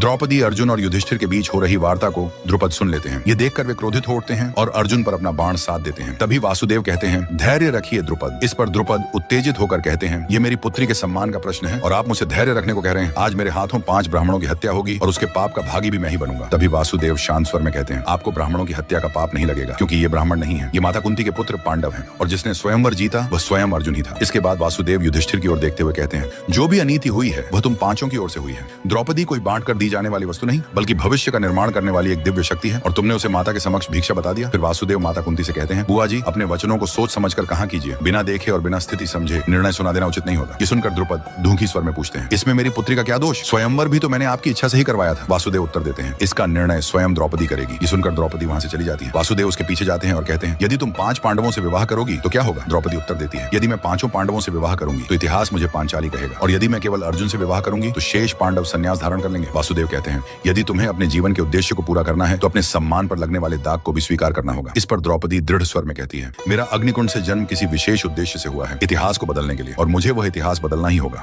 द्रौपदी, अर्जुन और युधिष्ठिर के बीच हो रही वार्ता को द्रुपद सुन लेते हैं। ये देखकर वे क्रोधित हो उठते हैं और अर्जुन पर अपना बाण साध देते हैं। तभी वासुदेव कहते हैं, धैर्य रखिए द्रुपद। इस पर द्रुपद उत्तेजित होकर कहते हैं, ये मेरी पुत्री के सम्मान का प्रश्न है और आप मुझसे धैर्य रखने को कह रहे हैं। आज मेरे हाथों 5 ब्राह्मणों की हत्या होगी और उसके पाप का भागी भी मैं ही बनूंगा। तभी वासुदेव शांत स्वर में कहते हैं, आपको ब्राह्मणों की हत्या का पाप नहीं लगेगा, क्योंकि ये ब्राह्मण नहीं है, ये माता कुंती के पुत्र पांडव हैं और जिसने स्वयंवर जीता वह स्वयं अर्जुन ही था। इसके बाद वासुदेव युधिष्ठिर की ओर देखते हुए कहते हैं, जो भी अनीति हुई है वह तुम पांचों की ओर से हुई है। द्रौपदी कोई बांट कर दी जाने वाली वस्तु नहीं, बल्कि भविष्य का निर्माण करने वाली एक दिव्य शक्ति है और तुमने उसे माता के समक्ष भिक्षा बता दिया। फिर वासुदेव माता कुंती से कहते हैं, बुआ जी, अपने वचनों को सोच समझकर कहा कीजिए, बिना देखे और बिना स्थिति समझे निर्णय सुना देना उचित नहीं होता। ये सुनकर द्रुपद ढूंढी स्वर में पूछते हैं, इसमें मेरी पुत्री का क्या दोष? स्वयंवर भी तो मैंने आपकी इच्छा से ही करवाया था। वासुदेव उत्तर देते हैं, इसका निर्णय स्वयं द्रौपदी करेगी। ये सुनकर द्रौपदी वहां से चली जाती है। वासुदेव उसके पीछे जाते हैं और कहते हैं, यदि तुम 5 पांडवों से विवाह करोगी तो क्या होगा? द्रौपदी उत्तर देती है, यदि मैं 5 पांडवों से विवाह करूंगी तो इतिहास मुझे पांचाली कहेगा और यदि मैं केवल अर्जुन से विवाह करूंगी तो शेष पांडव संन्यास धारण कर लेंगे। वासुदेव कहते हैं, यदि तुम्हें अपने जीवन के उद्देश्य को पूरा करना है तो अपने सम्मान पर लगने वाले दाग को भी स्वीकार करना होगा। इस पर द्रौपदी दृढ़ स्वर में कहती है, मेरा अग्निकुंड से जन्म किसी विशेष उद्देश्य से हुआ है, इतिहास को बदलने के लिए, और मुझे वह इतिहास बदलना ही होगा।